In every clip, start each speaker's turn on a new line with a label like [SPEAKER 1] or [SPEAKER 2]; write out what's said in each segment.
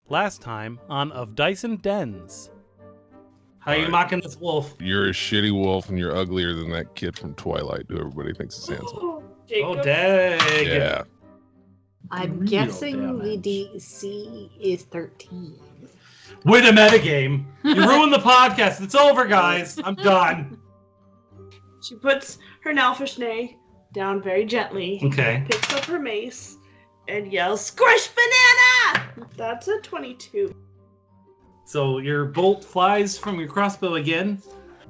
[SPEAKER 1] Last time on Of Dyson Dens.
[SPEAKER 2] How are you mocking this wolf?
[SPEAKER 3] You're a shitty wolf and you're uglier than that kid from Twilight who everybody thinks is handsome.
[SPEAKER 2] Oh,
[SPEAKER 4] Jacob.
[SPEAKER 2] dang.
[SPEAKER 3] Yeah.
[SPEAKER 5] I'm
[SPEAKER 2] Real
[SPEAKER 5] guessing
[SPEAKER 2] damage.
[SPEAKER 5] the DC is 13.
[SPEAKER 2] Win a metagame. You ruined the podcast. It's over, guys. I'm done.
[SPEAKER 4] She puts her Nalfishnay down very gently,
[SPEAKER 2] Okay.
[SPEAKER 4] picks up her mace, and yells, "Squish banana!" That's a 22.
[SPEAKER 2] So your bolt flies from your crossbow again,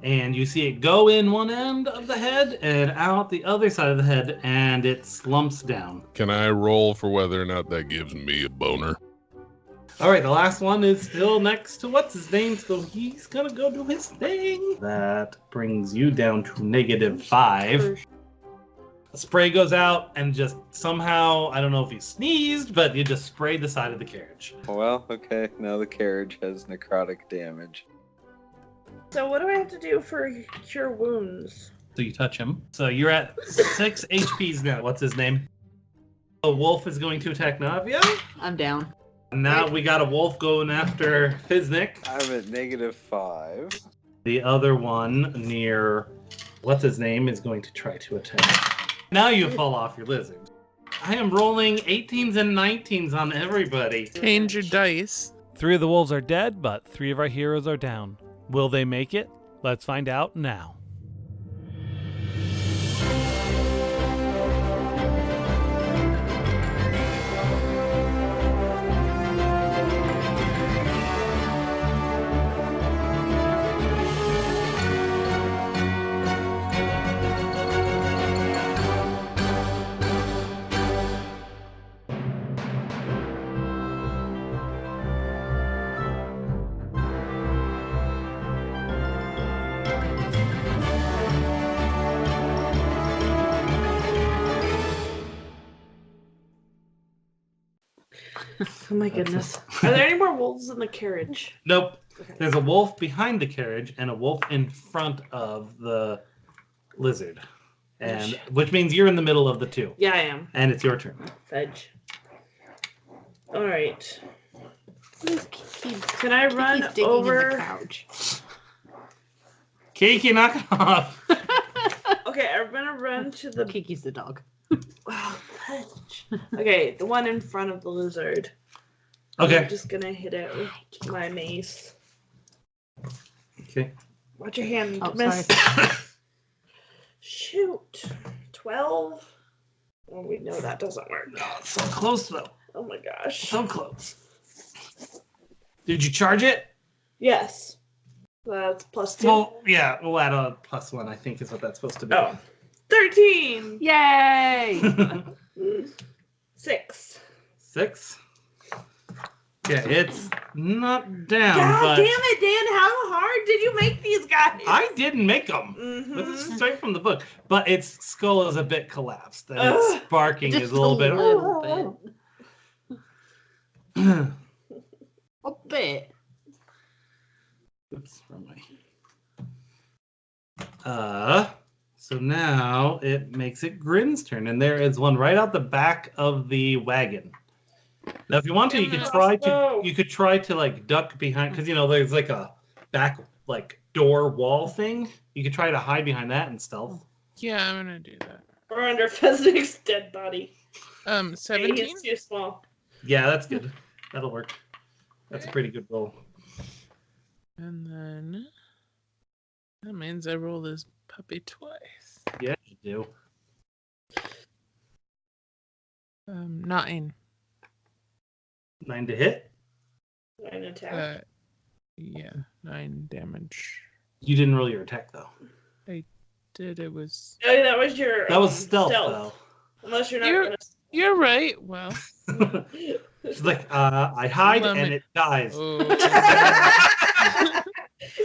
[SPEAKER 2] and you see it go in one end of the head and out the other side of the head, and it slumps down.
[SPEAKER 3] Can I roll for whether or not that gives me a boner?
[SPEAKER 2] All right, the last one is still next to what's his name, so he's gonna go do his thing. That brings you down to -5. A spray goes out, and just somehow, I don't know if you sneezed, but you just sprayed the side of the carriage.
[SPEAKER 6] Well, okay. Now the carriage has necrotic damage.
[SPEAKER 4] So what do I have to do for cure wounds?
[SPEAKER 2] So you touch him. So you're at 6 HPs now. What's his name? A wolf is going to attack Navia.
[SPEAKER 5] I'm down.
[SPEAKER 2] Now we got a wolf going after Fiznik.
[SPEAKER 6] I'm at -5.
[SPEAKER 2] The other one near what's his name is going to try to attack. Now you fall off your lizard. I am rolling 18s and 19s on everybody.
[SPEAKER 7] Change your dice.
[SPEAKER 1] 3 of the wolves are dead, but 3 of our heroes are down. Will they make it? Let's find out now.
[SPEAKER 4] Oh my goodness. Are there any more wolves in the carriage?
[SPEAKER 2] Nope.
[SPEAKER 4] Okay.
[SPEAKER 2] There's a wolf behind the carriage and a wolf in front of the lizard. And which means you're in the middle of the two.
[SPEAKER 4] Yeah, I am.
[SPEAKER 2] And it's your turn.
[SPEAKER 4] Fudge. Alright.
[SPEAKER 5] He's
[SPEAKER 4] Can I run
[SPEAKER 5] digging in the
[SPEAKER 4] over?
[SPEAKER 5] couch.
[SPEAKER 2] Kiki, knock it off.
[SPEAKER 4] Okay, I'm gonna run to the.
[SPEAKER 5] Kiki's the dog.
[SPEAKER 4] Oh, fudge. Okay, the one in front of the lizard.
[SPEAKER 2] Okay.
[SPEAKER 4] I'm just gonna hit it with my mace.
[SPEAKER 2] Okay.
[SPEAKER 4] Watch your hand,
[SPEAKER 5] Oh,
[SPEAKER 4] miss.
[SPEAKER 5] sorry.
[SPEAKER 4] Shoot. 12. Well, we know that doesn't work.
[SPEAKER 2] Oh, it's so close though.
[SPEAKER 4] Oh my gosh.
[SPEAKER 2] So close. Did you charge it?
[SPEAKER 4] Yes. That's +2.
[SPEAKER 2] Well, yeah, we'll add a +1, I think is what that's supposed to be.
[SPEAKER 4] Oh. 13.
[SPEAKER 5] Yay!
[SPEAKER 4] 6.
[SPEAKER 2] 6. Yeah, it's not down,
[SPEAKER 4] God
[SPEAKER 2] but
[SPEAKER 4] damn it, Dan! How hard did you make these guys?
[SPEAKER 2] I didn't make them.
[SPEAKER 4] Mhm.
[SPEAKER 2] This is straight from the book. But its skull is a bit collapsed, and its barking
[SPEAKER 5] Just
[SPEAKER 2] is a little bit.
[SPEAKER 5] bit. A bit.
[SPEAKER 2] Oops, wrong way. So now it makes it Grin's turn, and there is one right out the back of the wagon. Now, if you want to, you could try to like duck behind, because there's like a back like door wall thing. You could try to hide behind that and stealth.
[SPEAKER 7] Yeah, I'm gonna do that.
[SPEAKER 4] Or under Feznik's dead body.
[SPEAKER 7] 17.
[SPEAKER 4] He's too small.
[SPEAKER 2] Yeah, that's good. That'll work. That's a pretty good roll.
[SPEAKER 7] And then that means I roll this puppy twice.
[SPEAKER 2] Yeah, you do.
[SPEAKER 7] 9.
[SPEAKER 2] 9 to hit.
[SPEAKER 4] 9 attack.
[SPEAKER 7] Yeah, 9 damage.
[SPEAKER 2] You didn't roll your attack though.
[SPEAKER 7] It was.
[SPEAKER 4] Oh, that was your.
[SPEAKER 2] That was stealth though.
[SPEAKER 4] Unless you're not
[SPEAKER 7] You're-
[SPEAKER 4] gonna.
[SPEAKER 7] You're right. Well.
[SPEAKER 2] She's like, I hide
[SPEAKER 7] Let
[SPEAKER 2] and
[SPEAKER 7] me-
[SPEAKER 2] it dies.
[SPEAKER 7] Oh.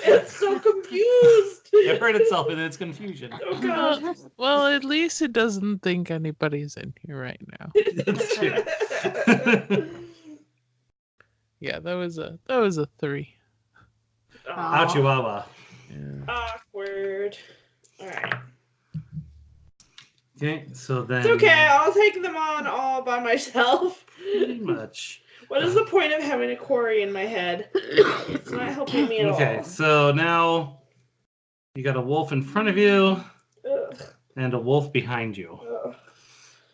[SPEAKER 4] It's so confused.
[SPEAKER 2] It hurt itself in its confusion.
[SPEAKER 4] Oh god.
[SPEAKER 7] Well, at least it doesn't think anybody's in here right now.
[SPEAKER 2] That's true.
[SPEAKER 7] Yeah, that was a 3.
[SPEAKER 4] Aw,
[SPEAKER 2] Chihuahua.
[SPEAKER 7] Yeah.
[SPEAKER 4] awkward. Alright.
[SPEAKER 2] Okay, so then.
[SPEAKER 4] It's okay, I'll take them on all by myself.
[SPEAKER 2] Pretty much.
[SPEAKER 4] What is the point of having a quarry in my head? It's not helping me at all.
[SPEAKER 2] Okay, so now you got a wolf in front of you
[SPEAKER 4] Ugh.
[SPEAKER 2] and a wolf behind you.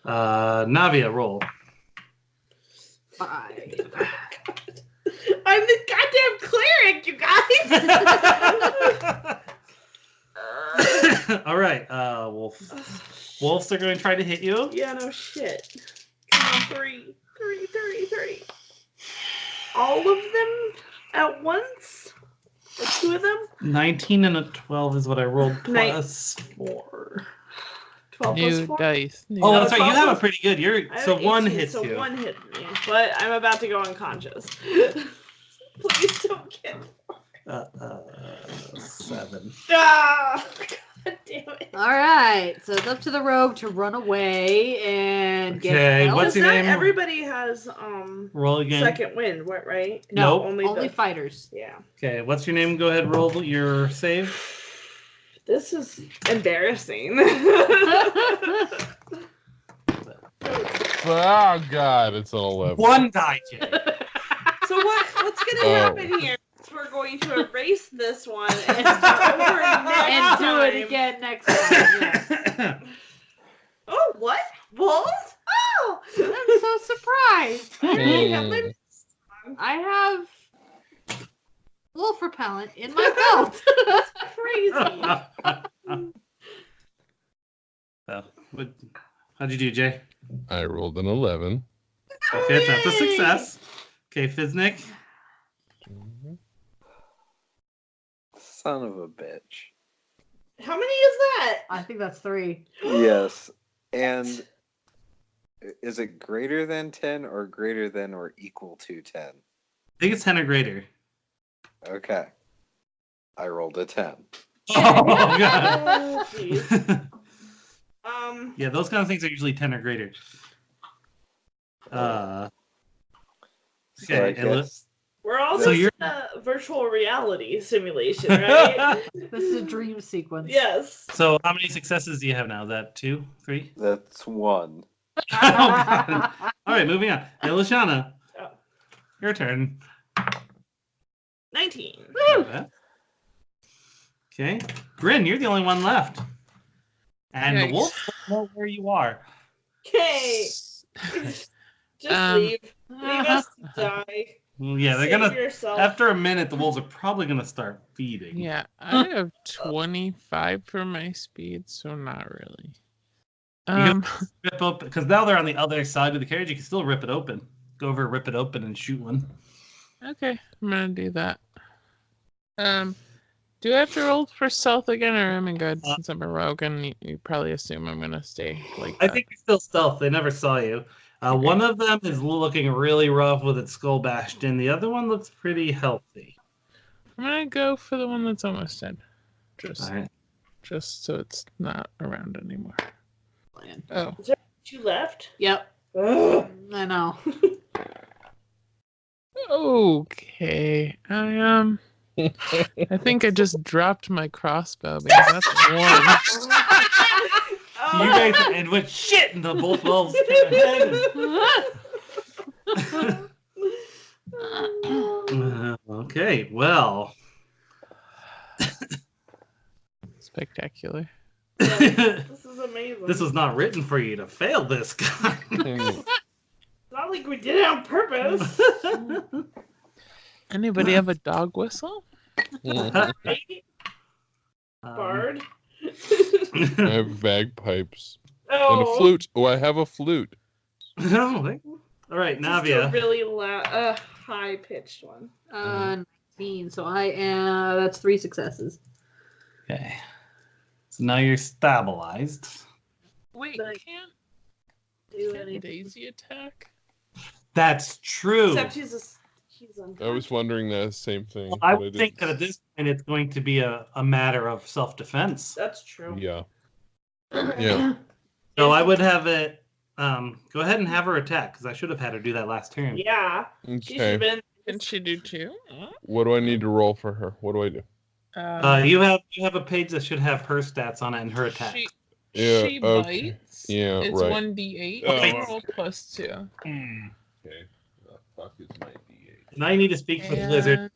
[SPEAKER 4] Ugh.
[SPEAKER 2] Navia, roll.
[SPEAKER 5] 5.
[SPEAKER 4] I'm the goddamn cleric, you guys!
[SPEAKER 2] All right, wolf. Wolves are going to try to hit you.
[SPEAKER 4] Yeah, no shit. Come on, 3. All of them at once? Or 2 of them?
[SPEAKER 2] 19 and a 12 is what I rolled,
[SPEAKER 4] Nice.
[SPEAKER 2] plus 4.
[SPEAKER 4] 12 plus
[SPEAKER 7] New
[SPEAKER 4] 4?
[SPEAKER 7] dice.
[SPEAKER 2] Oh,
[SPEAKER 7] New
[SPEAKER 2] that's right. You
[SPEAKER 4] 12
[SPEAKER 2] have a
[SPEAKER 4] plus-
[SPEAKER 2] pretty good.
[SPEAKER 4] I have
[SPEAKER 2] So 1
[SPEAKER 4] 18,
[SPEAKER 2] hits
[SPEAKER 4] so
[SPEAKER 2] you.
[SPEAKER 4] 1 hit me, but I'm about to go unconscious. Please don't get...
[SPEAKER 2] 7.
[SPEAKER 4] Ah! God damn it.
[SPEAKER 5] All right, so it's up to the rogue to run away and get
[SPEAKER 2] Okay,
[SPEAKER 5] help.
[SPEAKER 2] what's
[SPEAKER 4] Because
[SPEAKER 2] your
[SPEAKER 4] not
[SPEAKER 2] name?
[SPEAKER 4] everybody has
[SPEAKER 2] Roll again.
[SPEAKER 4] second wind, what, right?
[SPEAKER 5] No,
[SPEAKER 2] Nope.
[SPEAKER 4] only
[SPEAKER 5] only
[SPEAKER 4] the-
[SPEAKER 5] fighters.
[SPEAKER 4] Yeah.
[SPEAKER 2] Okay, what's your name? Go ahead, roll your save.
[SPEAKER 4] This is embarrassing.
[SPEAKER 3] Oh God, it's an 11.
[SPEAKER 2] 1 die, Jay.
[SPEAKER 4] So what's gonna
[SPEAKER 3] Oh.
[SPEAKER 4] happen here is we're going to erase this one and start over next
[SPEAKER 5] And do
[SPEAKER 4] time.
[SPEAKER 5] it again next time. Yeah.
[SPEAKER 4] Oh, what? Wolves? Oh!
[SPEAKER 5] I'm so surprised.
[SPEAKER 3] Hmm.
[SPEAKER 5] I have wolf repellent in my belt.
[SPEAKER 4] Crazy.
[SPEAKER 2] So, how'd you do, Jay?
[SPEAKER 3] I rolled an 11.
[SPEAKER 2] Okay, that's a success. Okay, Fiznik.
[SPEAKER 6] Son of a bitch.
[SPEAKER 4] How many is that?
[SPEAKER 5] I think that's 3.
[SPEAKER 6] Yes. And is it greater than 10 or greater than or equal to 10?
[SPEAKER 2] I think it's 10 or greater.
[SPEAKER 6] Okay. I rolled a 10.
[SPEAKER 2] Oh, God.
[SPEAKER 4] Oh, jeez.
[SPEAKER 2] Yeah, those kind of things are usually 10 or greater.
[SPEAKER 6] So
[SPEAKER 2] Okay,
[SPEAKER 6] I
[SPEAKER 2] it looks-
[SPEAKER 6] guess
[SPEAKER 4] We're all
[SPEAKER 2] So
[SPEAKER 4] just
[SPEAKER 2] you're-
[SPEAKER 4] in a virtual reality simulation, right?
[SPEAKER 5] This is a dream sequence.
[SPEAKER 4] Yes.
[SPEAKER 2] So how many successes do you have now? Is that 2, 3?
[SPEAKER 6] that's 1.
[SPEAKER 2] Oh, God. All right, moving on. Hey, Lashana,
[SPEAKER 4] Oh.
[SPEAKER 2] your turn.
[SPEAKER 4] 19.
[SPEAKER 2] Okay, Grin, you're the only one left. And the
[SPEAKER 7] Yikes.
[SPEAKER 2] wolf don't know where you are.
[SPEAKER 4] Okay. Just leave. Leave us to die.
[SPEAKER 2] Well, yeah, they're
[SPEAKER 4] Save
[SPEAKER 2] gonna.
[SPEAKER 4] yourself.
[SPEAKER 2] After a minute, the wolves are probably gonna start feeding.
[SPEAKER 7] Yeah, I have 25 for my speed, so not really.
[SPEAKER 2] can- Rip open because now they're on the other side of the carriage. You can still rip it open. Go over, rip it open, and shoot one.
[SPEAKER 7] Okay, I'm gonna do that. Do I have to roll for stealth again, or am I good since I'm a rogue and you probably assume I'm gonna stay like
[SPEAKER 2] I
[SPEAKER 7] that?
[SPEAKER 2] think you're still stealth. They never saw you. One of them is looking really rough with its skull bashed in. The other one looks pretty healthy.
[SPEAKER 7] I'm gonna go for the one that's almost dead.
[SPEAKER 2] All right.
[SPEAKER 7] Just so it's not around anymore.
[SPEAKER 5] Plan.
[SPEAKER 7] Oh,
[SPEAKER 4] 2 left?
[SPEAKER 5] Yep,
[SPEAKER 4] Ugh.
[SPEAKER 5] I know.
[SPEAKER 7] okay. I think I just dropped my crossbow because that's one.
[SPEAKER 2] You guys and went shit into both wolves. Okay, well.
[SPEAKER 7] Spectacular.
[SPEAKER 4] This is amazing.
[SPEAKER 2] This was not written for you to fail this guy.
[SPEAKER 4] It's not like we did it on purpose.
[SPEAKER 7] Anybody have a dog whistle?
[SPEAKER 4] Right?
[SPEAKER 2] Um,
[SPEAKER 4] Bard.
[SPEAKER 3] I have bagpipes and a
[SPEAKER 4] Oh.
[SPEAKER 3] flute. Oh, I have a flute.
[SPEAKER 2] all right,
[SPEAKER 4] Just a
[SPEAKER 2] Navia.
[SPEAKER 4] really loud, high-pitched one.
[SPEAKER 5] 19. So I am. That's 3 successes.
[SPEAKER 2] Okay. So now you're stabilized.
[SPEAKER 7] Wait,
[SPEAKER 4] Like-
[SPEAKER 7] can't
[SPEAKER 4] Do
[SPEAKER 7] can
[SPEAKER 4] anything.
[SPEAKER 7] Daisy attack?
[SPEAKER 2] That's true.
[SPEAKER 4] Except he's
[SPEAKER 3] I was
[SPEAKER 4] unconscious.
[SPEAKER 3] wondering that same thing.
[SPEAKER 2] I
[SPEAKER 3] but
[SPEAKER 2] would think that
[SPEAKER 3] didn't-
[SPEAKER 2] at this point it's going to be a matter of self-defense.
[SPEAKER 4] That's true.
[SPEAKER 3] Yeah. Yeah.
[SPEAKER 2] So I would have it. Go ahead and have her attack because I should have had her do that last turn.
[SPEAKER 4] Yeah. She should have
[SPEAKER 3] Okay.
[SPEAKER 4] been.
[SPEAKER 7] Can she do two?
[SPEAKER 3] What do I need to roll for her? What do I do?
[SPEAKER 2] You have a page that should have her stats on it and her attack.
[SPEAKER 7] She,
[SPEAKER 3] Yeah,
[SPEAKER 7] she
[SPEAKER 3] okay.
[SPEAKER 7] bites.
[SPEAKER 3] Yeah,
[SPEAKER 7] It's
[SPEAKER 3] right.
[SPEAKER 7] 1d8.
[SPEAKER 3] Oh.
[SPEAKER 7] Roll plus 2.
[SPEAKER 3] Okay. fuck is my D8?
[SPEAKER 2] Now you need to speak for the lizard.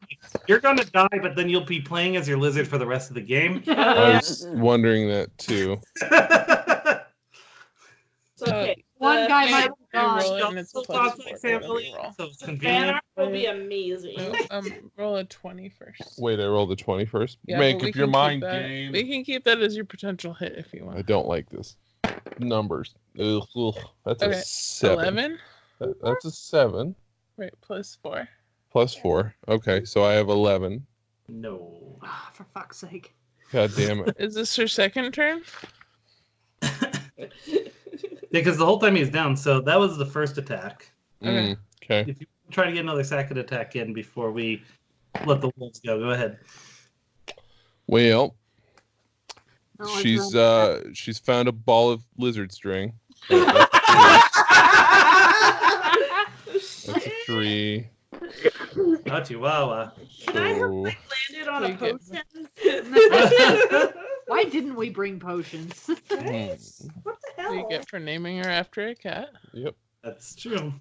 [SPEAKER 2] You're gonna die, but then you'll be playing as your lizard for the rest of the game.
[SPEAKER 3] I was wondering that too.
[SPEAKER 4] It's okay.
[SPEAKER 5] One guy might be
[SPEAKER 7] roll
[SPEAKER 5] gone.
[SPEAKER 7] it and it's
[SPEAKER 2] So
[SPEAKER 7] plus
[SPEAKER 2] it's
[SPEAKER 7] 4.
[SPEAKER 2] family,
[SPEAKER 7] Roll.
[SPEAKER 2] so it's
[SPEAKER 4] Fan
[SPEAKER 2] convenient.
[SPEAKER 4] art will be amazing.
[SPEAKER 7] No, roll a 20 first.
[SPEAKER 3] Wait, I rolled the 20 first.
[SPEAKER 7] Yeah,
[SPEAKER 3] Make
[SPEAKER 7] but we
[SPEAKER 3] up your
[SPEAKER 7] can
[SPEAKER 3] mind,
[SPEAKER 7] keep that.
[SPEAKER 3] game.
[SPEAKER 7] We can keep that as your potential hit if you
[SPEAKER 3] I
[SPEAKER 7] want.
[SPEAKER 3] don't like this. Numbers. Ugh, ugh. That's
[SPEAKER 7] Okay,
[SPEAKER 3] a 7.
[SPEAKER 7] 11?
[SPEAKER 3] That's a 7.
[SPEAKER 7] Right, plus 4.
[SPEAKER 3] Plus 4. Okay, so I have 11.
[SPEAKER 2] No.
[SPEAKER 5] Ah, for fuck's sake.
[SPEAKER 3] God damn it.
[SPEAKER 7] Is this her second turn?
[SPEAKER 2] Because the whole time he's down, so that was the first attack.
[SPEAKER 3] Mm, okay.
[SPEAKER 2] If you try to get another second attack in before we let the wolves go ahead.
[SPEAKER 3] Well,
[SPEAKER 5] No,
[SPEAKER 3] she's found a ball of lizard string.
[SPEAKER 4] Shit.
[SPEAKER 3] That's a 3.
[SPEAKER 2] Oh, Chihuahua.
[SPEAKER 4] Can I have
[SPEAKER 3] So
[SPEAKER 4] like landed on a
[SPEAKER 7] Take it.
[SPEAKER 4] potion?
[SPEAKER 5] Why didn't we bring potions?
[SPEAKER 4] Right? What the
[SPEAKER 7] What do you
[SPEAKER 4] hell?
[SPEAKER 7] get for naming her after a cat?
[SPEAKER 3] yep.
[SPEAKER 2] That's true.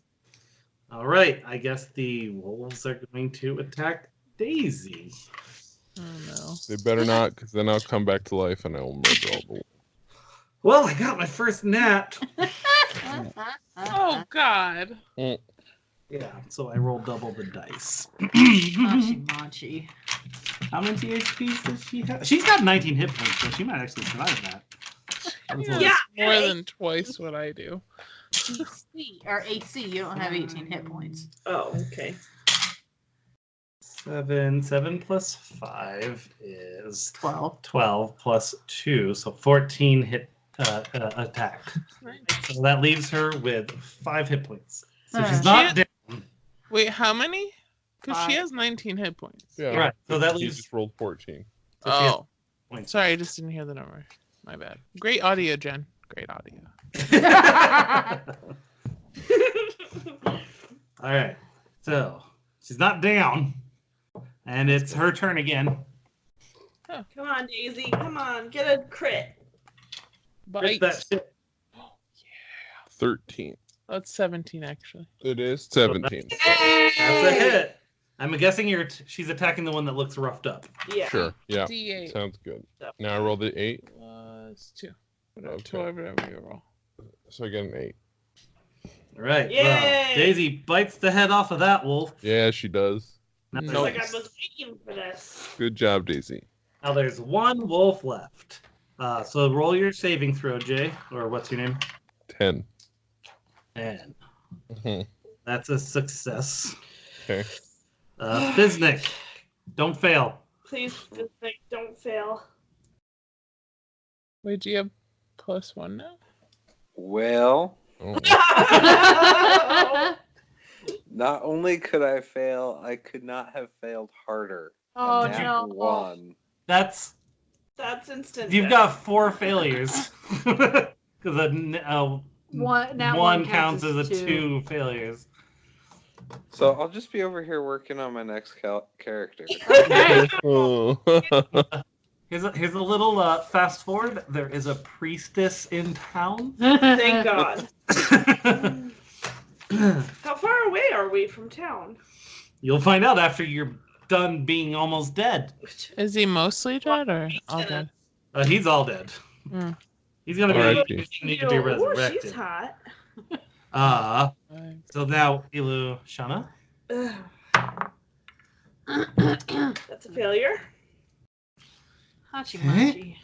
[SPEAKER 2] All right. I guess the wolves are going to attack Daisy.
[SPEAKER 7] Oh no.
[SPEAKER 3] They better not, because then I'll come back to life and I will murder all the wolves.
[SPEAKER 2] Well, I got my first nat.
[SPEAKER 7] Oh god.
[SPEAKER 2] Yeah, so I rolled double the dice.
[SPEAKER 5] Machi.
[SPEAKER 2] How many HP does she have? She's got 19 hit points, so she might actually survive that.
[SPEAKER 4] Yeah.
[SPEAKER 7] More than twice what I do.
[SPEAKER 5] AC, or AC, you don't have 18 hit points.
[SPEAKER 4] Oh, okay.
[SPEAKER 2] 7 plus 5 is
[SPEAKER 5] 12.
[SPEAKER 2] 12 plus 2, so 14 hit attack.
[SPEAKER 7] Nice.
[SPEAKER 2] So that leaves her with 5 hit points. So
[SPEAKER 5] Alright.
[SPEAKER 2] she's not
[SPEAKER 7] She-
[SPEAKER 2] dead.
[SPEAKER 7] Wait, how many? Because she
[SPEAKER 5] 5.
[SPEAKER 7] has 19 hit points.
[SPEAKER 3] Yeah.
[SPEAKER 2] Right, so that
[SPEAKER 3] You
[SPEAKER 2] leaves
[SPEAKER 3] just rolled 14.
[SPEAKER 2] so she has
[SPEAKER 7] Oh,
[SPEAKER 2] points.
[SPEAKER 7] sorry, I just didn't hear the number. My bad. Great audio, Jen. Great audio.
[SPEAKER 2] All right, so she's not down, and it's her turn again.
[SPEAKER 4] Come on, Daisy. Come on. Get a crit.
[SPEAKER 2] Crit
[SPEAKER 7] Bite.
[SPEAKER 2] that shit.
[SPEAKER 3] 13.
[SPEAKER 7] That's 17, actually.
[SPEAKER 3] It is 17.
[SPEAKER 2] That's a hit. I'm guessing she's attacking the one that looks roughed up.
[SPEAKER 4] Yeah.
[SPEAKER 3] Sure. Yeah.
[SPEAKER 7] D8
[SPEAKER 3] Sounds good. Now I roll the 8,
[SPEAKER 7] plus 2.
[SPEAKER 3] Okay.
[SPEAKER 7] Whatever you roll.
[SPEAKER 3] so I get an 8.
[SPEAKER 2] All right.
[SPEAKER 4] Yay!
[SPEAKER 2] Well, Daisy bites the head off of that wolf.
[SPEAKER 3] Yeah, she does.
[SPEAKER 2] Now,
[SPEAKER 4] It's
[SPEAKER 7] No.
[SPEAKER 4] like I was waiting for this.
[SPEAKER 3] Good job, Daisy.
[SPEAKER 2] now there's one wolf left. So roll your saving throw, Jay, or what's your name?
[SPEAKER 3] 10.
[SPEAKER 2] And
[SPEAKER 3] Mhm.
[SPEAKER 2] that's a success.
[SPEAKER 3] Okay.
[SPEAKER 2] Biznik, don't fail.
[SPEAKER 4] Please, don't fail.
[SPEAKER 7] Wait, do you have +1 now?
[SPEAKER 6] Well,
[SPEAKER 3] Oh.
[SPEAKER 6] not only could I fail, I could not have failed harder.
[SPEAKER 5] Oh,
[SPEAKER 6] And that
[SPEAKER 5] no.
[SPEAKER 6] One.
[SPEAKER 2] That's
[SPEAKER 4] That's instant.
[SPEAKER 2] you've got 4 failures because
[SPEAKER 5] One, now
[SPEAKER 2] one counts as a 2 failures.
[SPEAKER 6] So I'll just be over here working on my next character.
[SPEAKER 5] Okay.
[SPEAKER 3] Oh.
[SPEAKER 2] Here's a little fast forward. There is a priestess in town.
[SPEAKER 4] Thank God. How far away are we from town?
[SPEAKER 2] You'll find out after you're done being almost dead.
[SPEAKER 7] Is he mostly dead or all dead?
[SPEAKER 2] He's all dead.
[SPEAKER 7] Hmm.
[SPEAKER 2] He's gonna
[SPEAKER 3] R.I.P.
[SPEAKER 2] be need to be
[SPEAKER 4] Ooh, she's
[SPEAKER 2] resurrected.
[SPEAKER 4] hot.
[SPEAKER 7] Right.
[SPEAKER 2] So now Ilu Shana.
[SPEAKER 4] Ugh. That's a failure.
[SPEAKER 5] Hachi-machi.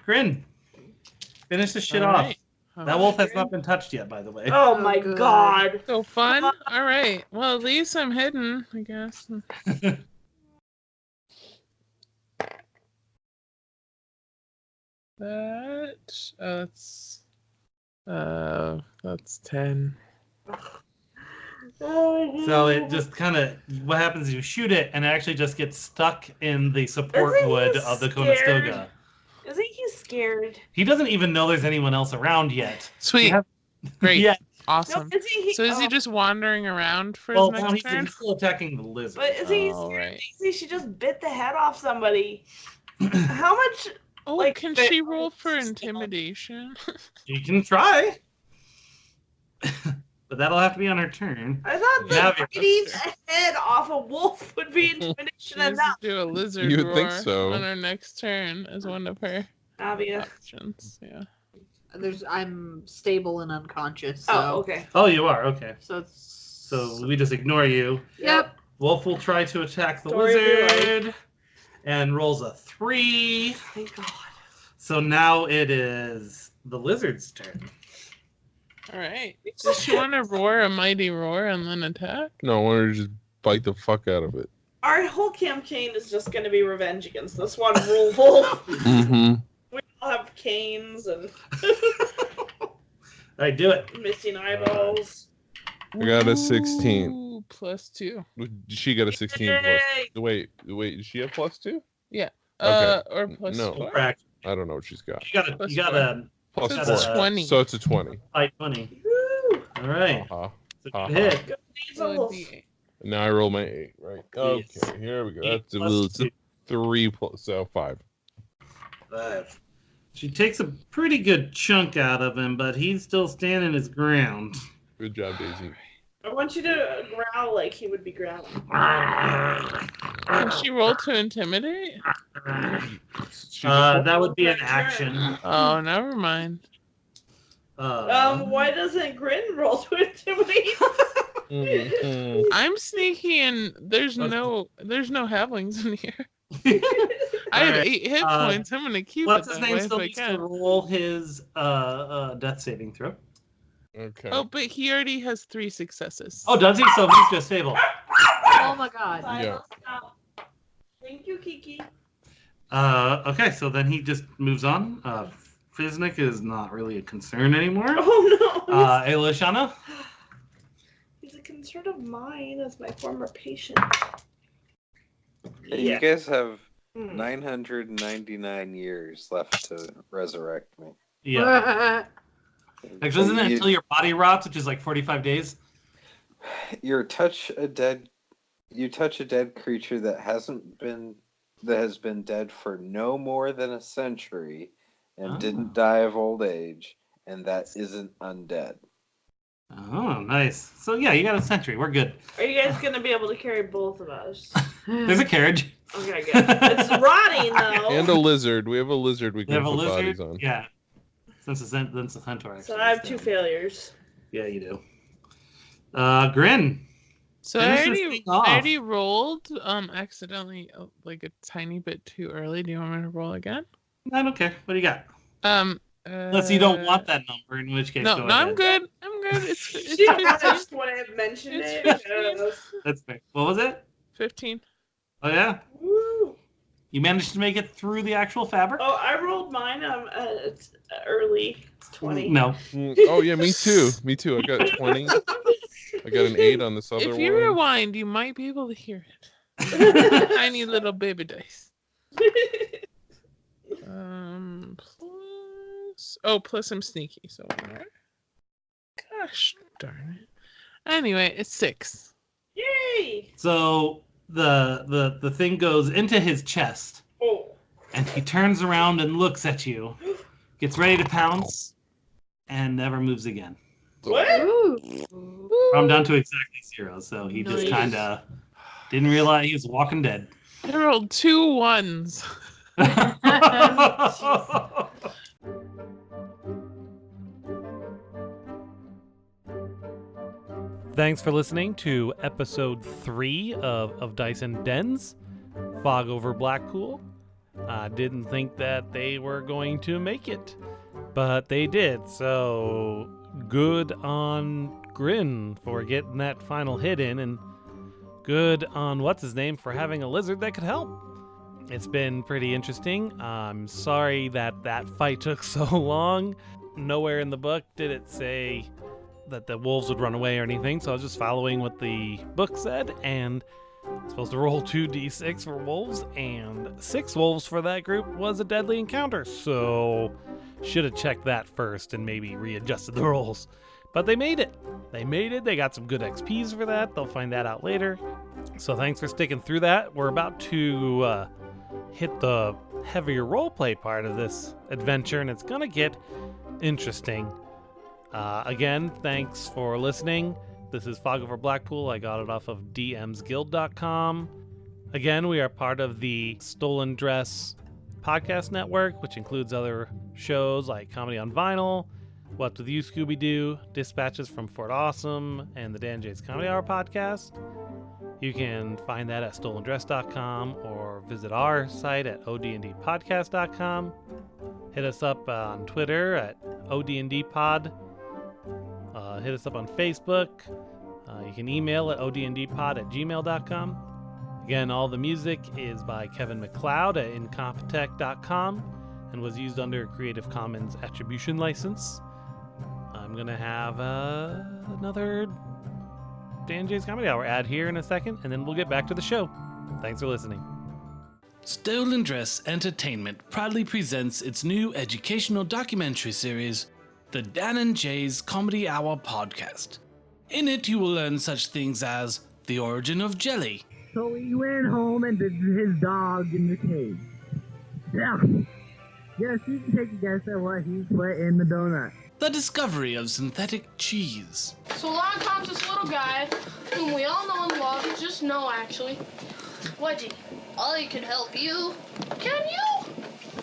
[SPEAKER 2] Grin. Finish the shit
[SPEAKER 7] All
[SPEAKER 2] off.
[SPEAKER 7] right.
[SPEAKER 2] That wolf has not been touched yet, by the way.
[SPEAKER 4] Oh
[SPEAKER 5] Oh,
[SPEAKER 4] my
[SPEAKER 5] good.
[SPEAKER 4] God.
[SPEAKER 7] So fun. All right. Well, at least I'm hidden, I guess. That's 10.
[SPEAKER 2] So it just kind of, what happens is you shoot it, and it actually just gets stuck in the support
[SPEAKER 4] Isn't he
[SPEAKER 2] wood of the
[SPEAKER 4] scared?
[SPEAKER 2] Conestoga.
[SPEAKER 4] Isn't he scared?
[SPEAKER 2] He doesn't even know there's anyone else around yet.
[SPEAKER 7] Sweet.
[SPEAKER 2] have-
[SPEAKER 7] Great.
[SPEAKER 2] Yeah.
[SPEAKER 7] Awesome.
[SPEAKER 4] No, is he?
[SPEAKER 7] So is he
[SPEAKER 4] oh,
[SPEAKER 7] just wandering around for
[SPEAKER 2] Well,
[SPEAKER 7] his
[SPEAKER 2] now
[SPEAKER 7] next turn?
[SPEAKER 2] he's still attacking the lizard.
[SPEAKER 4] But is he
[SPEAKER 7] Oh,
[SPEAKER 4] scared?
[SPEAKER 7] right.
[SPEAKER 4] Daisy, she just bit the head off somebody. How much?
[SPEAKER 7] Oh,
[SPEAKER 4] like,
[SPEAKER 7] can
[SPEAKER 4] the-
[SPEAKER 7] she roll for intimidation?
[SPEAKER 2] You can try. but that'll have to be on her turn.
[SPEAKER 4] I thought
[SPEAKER 2] Yeah,
[SPEAKER 4] that biting a head off a wolf would be intimidation
[SPEAKER 7] Let's
[SPEAKER 4] enough.
[SPEAKER 7] do a lizard
[SPEAKER 3] You would
[SPEAKER 7] roar
[SPEAKER 3] think so.
[SPEAKER 7] on our next turn as one of her
[SPEAKER 4] Avia.
[SPEAKER 7] options. Yeah.
[SPEAKER 5] I'm stable and unconscious. So.
[SPEAKER 4] Oh, okay.
[SPEAKER 2] Oh, you are? Okay.
[SPEAKER 5] So
[SPEAKER 2] We just ignore you.
[SPEAKER 5] Yep.
[SPEAKER 2] Wolf will try to attack the
[SPEAKER 4] Story of your
[SPEAKER 2] lizard and rolls a 3.
[SPEAKER 4] Thank God.
[SPEAKER 2] So now it is the lizard's turn.
[SPEAKER 7] All right. Does she want to roar a mighty roar and then attack?
[SPEAKER 3] No, I want her to just bite the fuck out of it.
[SPEAKER 4] Our whole campaign is just going to be revenge against this one wolf.
[SPEAKER 3] Mm-hmm.
[SPEAKER 4] We all have canes and
[SPEAKER 2] All right, do it.
[SPEAKER 4] missing eyeballs.
[SPEAKER 3] I got a 16.
[SPEAKER 7] Ooh, +2.
[SPEAKER 3] She got a 16 plus.
[SPEAKER 4] Yay!
[SPEAKER 3] Wait, does she have +2?
[SPEAKER 7] Yeah.
[SPEAKER 3] Okay.
[SPEAKER 7] Or plus
[SPEAKER 3] No.
[SPEAKER 7] 4.
[SPEAKER 2] Correct.
[SPEAKER 3] I don't know what she's got.
[SPEAKER 2] You got a
[SPEAKER 3] Plus
[SPEAKER 7] So
[SPEAKER 2] it's
[SPEAKER 3] 4.
[SPEAKER 7] 20.
[SPEAKER 3] So it's a 20.
[SPEAKER 2] high 20.
[SPEAKER 4] Woo!
[SPEAKER 2] All right.
[SPEAKER 3] Uh-huh.
[SPEAKER 2] It's a
[SPEAKER 3] Uh-huh.
[SPEAKER 2] good hit.
[SPEAKER 4] Good needs
[SPEAKER 7] So
[SPEAKER 4] a
[SPEAKER 7] a
[SPEAKER 4] wolf.
[SPEAKER 7] D8.
[SPEAKER 3] Now I roll my 8, right? Okay,
[SPEAKER 2] Yes.
[SPEAKER 3] here we go.
[SPEAKER 2] 8
[SPEAKER 3] That's a
[SPEAKER 2] plus
[SPEAKER 3] little
[SPEAKER 2] 2.
[SPEAKER 3] 3 plus, so 5.
[SPEAKER 2] 5. She takes a pretty good chunk out of him, but he's still standing his ground.
[SPEAKER 3] Good job, Daisy.
[SPEAKER 4] I want you to growl like he would be growling.
[SPEAKER 7] Can she roll to intimidate?
[SPEAKER 2] That would be an
[SPEAKER 4] Turn.
[SPEAKER 2] action.
[SPEAKER 7] Oh, never mind.
[SPEAKER 4] Why doesn't Grin roll to intimidate?
[SPEAKER 3] Mhm.
[SPEAKER 7] I'm sneaky and there's no halflings in here. I have
[SPEAKER 2] Alright,
[SPEAKER 7] 8 hit points. I'm gonna keep
[SPEAKER 2] What's
[SPEAKER 7] it
[SPEAKER 2] his
[SPEAKER 7] that
[SPEAKER 2] name
[SPEAKER 7] way if
[SPEAKER 2] still
[SPEAKER 7] I
[SPEAKER 2] needs to
[SPEAKER 7] can.
[SPEAKER 2] roll his death saving throw.
[SPEAKER 3] Okay.
[SPEAKER 7] Oh, but he already has 3 successes.
[SPEAKER 2] Oh, does he? So he's just stable.
[SPEAKER 5] Oh my God.
[SPEAKER 3] Yeah.
[SPEAKER 4] Thank you, Kiki.
[SPEAKER 2] Okay, so then he just moves on. Fiznik is not really a concern anymore.
[SPEAKER 4] Oh no.
[SPEAKER 2] Elishana?
[SPEAKER 4] He's a concern of mine as my former patient.
[SPEAKER 6] Hey, you guys have
[SPEAKER 4] Hmm.
[SPEAKER 6] 999 years left to resurrect me.
[SPEAKER 2] Yeah. Actually, isn't it
[SPEAKER 6] You-
[SPEAKER 2] until your body rots, which is like 45 days?
[SPEAKER 6] You touch a dead creature that has been dead for no more than a century and
[SPEAKER 2] Oh.
[SPEAKER 6] didn't die of old age, and that isn't undead.
[SPEAKER 2] Oh, nice. So yeah, you got a century. We're good.
[SPEAKER 4] Are you guys gonna be able to carry both of us?
[SPEAKER 2] There's a carriage.
[SPEAKER 4] Okay, good. It's rotting though.
[SPEAKER 3] And a lizard. We have a lizard we
[SPEAKER 2] You
[SPEAKER 3] can
[SPEAKER 2] have a
[SPEAKER 3] put
[SPEAKER 2] lizard?
[SPEAKER 3] bodies on.
[SPEAKER 2] Yeah. Since the centaur.
[SPEAKER 4] So
[SPEAKER 2] actually
[SPEAKER 4] I have
[SPEAKER 2] is
[SPEAKER 4] 2
[SPEAKER 2] dead.
[SPEAKER 4] failures.
[SPEAKER 2] Yeah, you do. Grin.
[SPEAKER 7] So
[SPEAKER 2] Finish
[SPEAKER 7] I
[SPEAKER 2] this
[SPEAKER 7] already,
[SPEAKER 2] thing off.
[SPEAKER 7] I already rolled accidentally like a tiny bit too early. Do you want me to roll again?
[SPEAKER 2] I don't care. What do you got?
[SPEAKER 7] Unless
[SPEAKER 2] Unless you don't want that number, in which case
[SPEAKER 7] No,
[SPEAKER 2] go
[SPEAKER 7] no, I'm
[SPEAKER 2] ahead.
[SPEAKER 7] good. I'm good. It's
[SPEAKER 4] She
[SPEAKER 7] 15.
[SPEAKER 4] just when I mentioned
[SPEAKER 7] It's
[SPEAKER 4] it.
[SPEAKER 7] 15.
[SPEAKER 2] That's fair. What was it?
[SPEAKER 7] 15.
[SPEAKER 2] Oh yeah.
[SPEAKER 4] Woo.
[SPEAKER 2] You managed to make it through the actual fabric?
[SPEAKER 4] Oh, I rolled mine. It's early. It's 20.
[SPEAKER 2] No.
[SPEAKER 3] Oh yeah, me too. Me too. I got 20. I got an 8 on this other
[SPEAKER 7] If you
[SPEAKER 3] one.
[SPEAKER 7] rewind, you might be able to hear it. Tiny little baby dice. Plus I'm sneaky, so whatever. Gosh darn it. Anyway, it's 6.
[SPEAKER 4] Yay!
[SPEAKER 2] So the thing goes into his chest,
[SPEAKER 4] Oh.
[SPEAKER 2] and he turns around and looks at you, gets ready to pounce, and never moves again.
[SPEAKER 4] What?
[SPEAKER 5] Ooh.
[SPEAKER 2] I'm down to exactly 0, so he just
[SPEAKER 5] Nice.
[SPEAKER 2] kind of didn't realize he was walking dead.
[SPEAKER 7] I rolled 2 1s.
[SPEAKER 1] Thanks for listening to episode 3 of Dice and Dens, Fog over Blackpool. I didn't think that they were going to make it, but they did, so good on Grin for getting that final hit in, and good on what's-his-name for having a lizard that could help. It's been pretty interesting. I'm sorry that fight took so long. Nowhere in the book did it say that the wolves would run away or anything, so I was just following what the book said, and I'm supposed to roll 2d6 for wolves, and 6 wolves for that group was a deadly encounter, so should have checked that first and maybe readjusted the rolls. But they made it. They got some good XPs for that. They'll find that out later. So thanks for sticking through that. We're about to hit the heavier roleplay part of this adventure, and it's gonna get interesting. Again, thanks for listening. This is Fog Over Blackpool. I got it off of dmsguild.com. Again, we are part of the Stolen Dress podcast network, which includes other shows like Comedy on Vinyl, What's With You, Scooby-Doo, Dispatches from Fort Awesome, and the Dan J's Comedy Hour podcast. You can find that at stolendress.com or visit our site at odndpodcast.com. Hit us up on Twitter at odndpod. Hit us up on Facebook. You can email at odndpod@gmail.com. Again, all the music is by Kevin MacLeod at incompetech.com and was used under Creative Commons Attribution License. I'm going to have another Dan J's Comedy Hour ad here in a second, and then we'll get back to the show. Thanks for listening. Stolen Dress Entertainment proudly presents its new educational documentary series, the Dan and Jay's Comedy Hour podcast. In it, you will learn such things as the origin of jelly.
[SPEAKER 8] So he went home and visited his dog in the cave. Yeah. Yes, you can take a guess at what he put in the donut.
[SPEAKER 1] The discovery of synthetic cheese.
[SPEAKER 9] So along comes this little guy, whom we all know and love, just know actually. Wedgie, I can help you. Can you?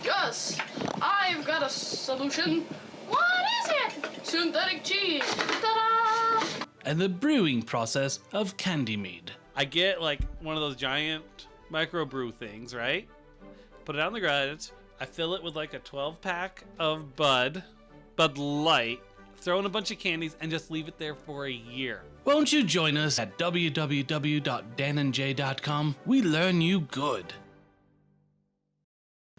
[SPEAKER 9] Yes, I've got a solution. What is it? Synthetic cheese. Ta-da!
[SPEAKER 1] And the brewing process of candy mead. I get like one of those giant microbrew things, right? Put it out in the garage. I fill it with like a 12-pack of Bud Light, throw in a bunch of candies, and just leave it there for a year. Won't you join us at www.danandjay.com? We learn you good.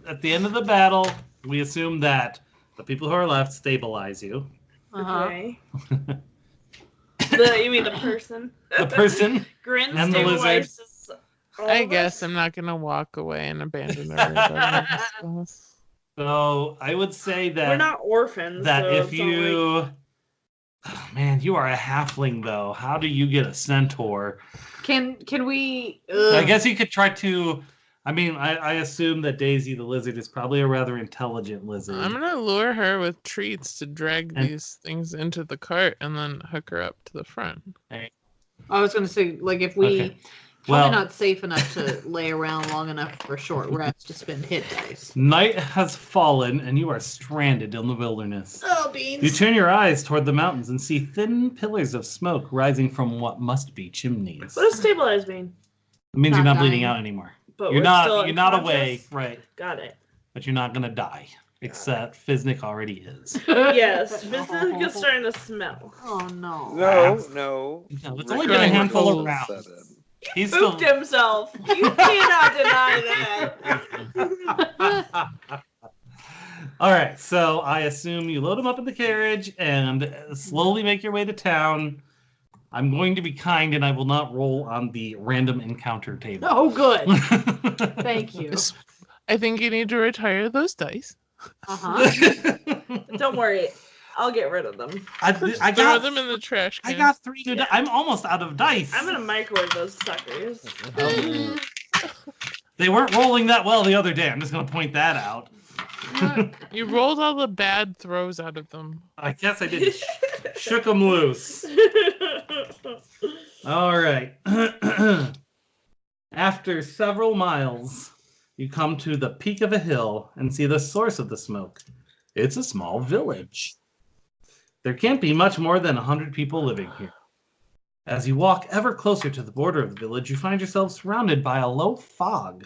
[SPEAKER 2] At the end of the battle, we assume that the people who are left stabilize you.
[SPEAKER 4] Okay. You mean the person?
[SPEAKER 2] The person
[SPEAKER 4] Grin
[SPEAKER 2] and the lizard.
[SPEAKER 4] stabilizes all
[SPEAKER 7] I
[SPEAKER 4] of
[SPEAKER 7] guess
[SPEAKER 4] us?
[SPEAKER 7] I'm not gonna walk away and abandon her.
[SPEAKER 2] So I would say that
[SPEAKER 4] We're not orphans.
[SPEAKER 2] that
[SPEAKER 4] so
[SPEAKER 2] if
[SPEAKER 4] it's not like-
[SPEAKER 2] you, oh, man, you are a halfling though. How do you get a centaur?
[SPEAKER 5] Can we?
[SPEAKER 2] I guess you could try to. I mean, I assume that Daisy the lizard is probably a rather intelligent lizard.
[SPEAKER 7] I'm gonna lure her with treats to drag
[SPEAKER 2] And-
[SPEAKER 7] these things into the cart and then hook her up to the front.
[SPEAKER 5] I was gonna say, like, if we
[SPEAKER 2] Okay.
[SPEAKER 5] probably
[SPEAKER 2] Well,
[SPEAKER 5] not safe enough to lay around long enough for short rests to spend hit dice.
[SPEAKER 2] night has fallen and you are stranded in the wilderness.
[SPEAKER 4] Oh, beans.
[SPEAKER 2] You turn your eyes toward the mountains and see thin pillars of smoke rising from what must be chimneys.
[SPEAKER 4] What does stabilize mean?
[SPEAKER 2] It means you're
[SPEAKER 5] Not
[SPEAKER 2] not bleeding
[SPEAKER 5] dying.
[SPEAKER 2] out anymore.
[SPEAKER 4] But
[SPEAKER 2] You're
[SPEAKER 4] we're
[SPEAKER 2] not.
[SPEAKER 4] still
[SPEAKER 2] You're not
[SPEAKER 4] unconscious?
[SPEAKER 2] awake, right?
[SPEAKER 4] Got it.
[SPEAKER 2] But you're not gonna die, except Fiznik already is.
[SPEAKER 4] Yes, this is starting to smell.
[SPEAKER 5] Oh no.
[SPEAKER 6] No.
[SPEAKER 2] No, it's
[SPEAKER 6] Rick
[SPEAKER 2] only been a handful of
[SPEAKER 6] Nichols
[SPEAKER 2] rounds.
[SPEAKER 6] said it.
[SPEAKER 2] He's still.
[SPEAKER 4] Spooked himself. You cannot deny that.
[SPEAKER 2] All right, so I assume you load him up in the carriage and slowly make your way to town. I'm going to be kind and I will not roll on the random encounter table.
[SPEAKER 5] Oh, good. Thank you.
[SPEAKER 7] I think you need to retire those dice.
[SPEAKER 5] Uh-huh.
[SPEAKER 4] Don't worry. I'll get rid of them.
[SPEAKER 2] I
[SPEAKER 7] Throw
[SPEAKER 2] got
[SPEAKER 7] them in the trash
[SPEAKER 2] I
[SPEAKER 7] can.
[SPEAKER 2] got 3 new. I'm almost out of dice.
[SPEAKER 4] I'm going to microwave those suckers.
[SPEAKER 2] They weren't rolling that well the other day. I'm just going to point that out.
[SPEAKER 7] You rolled all the bad throws out of them.
[SPEAKER 2] I guess I did. Shook them loose. All right. After several miles, you come to the peak of a hill and see the source of the smoke. It's a small village. There can't be much more than 100 people living here. As you walk ever closer to the border of the village, you find yourself surrounded by a low fog.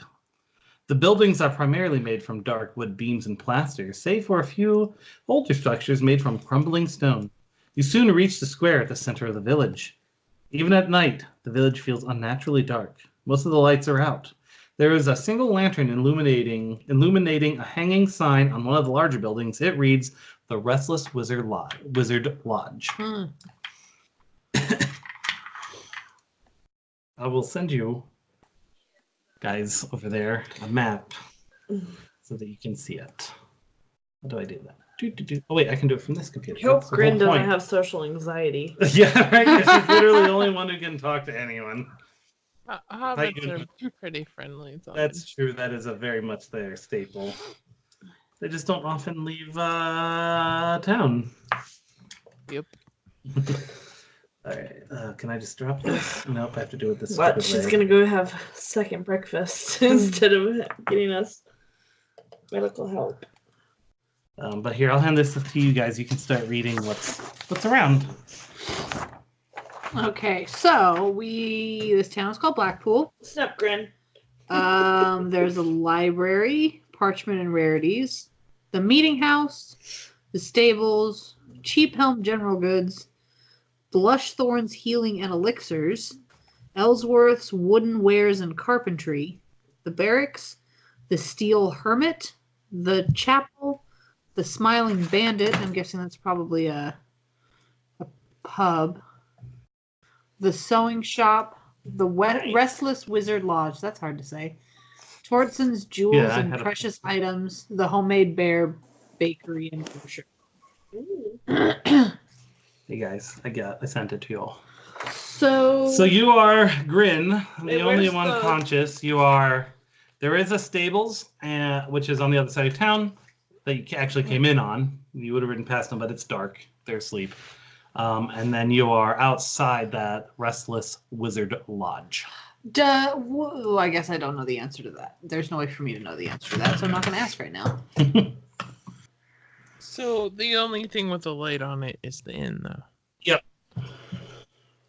[SPEAKER 2] The buildings are primarily made from dark wood beams and plaster, save for a few older structures made from crumbling stone. You soon reach the square at the center of the village. Even at night, the village feels unnaturally dark. Most of the lights are out. There is a single lantern illuminating a hanging sign on one of the larger buildings. It reads, "The Westless Wizard Lodge." I will send you guys over there a map so that you can see it. How do I do that? Oh wait, I can do it from this computer.
[SPEAKER 4] Hope
[SPEAKER 2] That's the
[SPEAKER 4] Grin
[SPEAKER 2] whole
[SPEAKER 4] doesn't
[SPEAKER 2] point.
[SPEAKER 4] have social anxiety.
[SPEAKER 2] Yeah, right. 'Cause she's literally the only one who can talk to anyone.
[SPEAKER 7] Hobbits are pretty friendly. Though.
[SPEAKER 2] That's true. That is a very much their staple. They just don't often leave town.
[SPEAKER 7] Yep.
[SPEAKER 2] Alright, can I just drop this? Nope, I have to do it this
[SPEAKER 4] But
[SPEAKER 2] stupid
[SPEAKER 4] she's
[SPEAKER 2] way.
[SPEAKER 4] gonna go have second breakfast instead of getting us medical help.
[SPEAKER 2] But here, I'll hand this to you guys. You can start reading what's around.
[SPEAKER 5] Okay, so this town is called Blackpool.
[SPEAKER 4] Snap grin.
[SPEAKER 5] There's a library, parchment and rarities, the meeting house, the stables, Cheap Helm General Goods, Blushthorn's Healing and Elixirs, Ellsworth's Wooden Wares and Carpentry, the barracks, the Steel Hermit, the chapel, the Smiling Bandit. I'm guessing that's probably a pub. The sewing shop, the Restless Wizard Lodge. That's hard to say. Tortson's Jewels
[SPEAKER 2] Yeah,
[SPEAKER 5] and Precious Items, the Homemade Bear Bakery and Grocery.
[SPEAKER 2] Hey guys, I sent it to you all.
[SPEAKER 5] So
[SPEAKER 2] you are Grin,
[SPEAKER 4] Wait,
[SPEAKER 2] the only
[SPEAKER 4] where's
[SPEAKER 2] one
[SPEAKER 4] the-
[SPEAKER 2] conscious. There is a stables, which is on the other side of town, that you actually came in on. You would have ridden past them, but it's dark. They're asleep. And then you are outside that Restless Wizard Lodge.
[SPEAKER 5] I guess I don't know the answer to that. There's no way for me to know the answer to that, so I'm not going to ask right now.
[SPEAKER 7] So the only thing with the light on it is the inn, though.
[SPEAKER 2] Yep.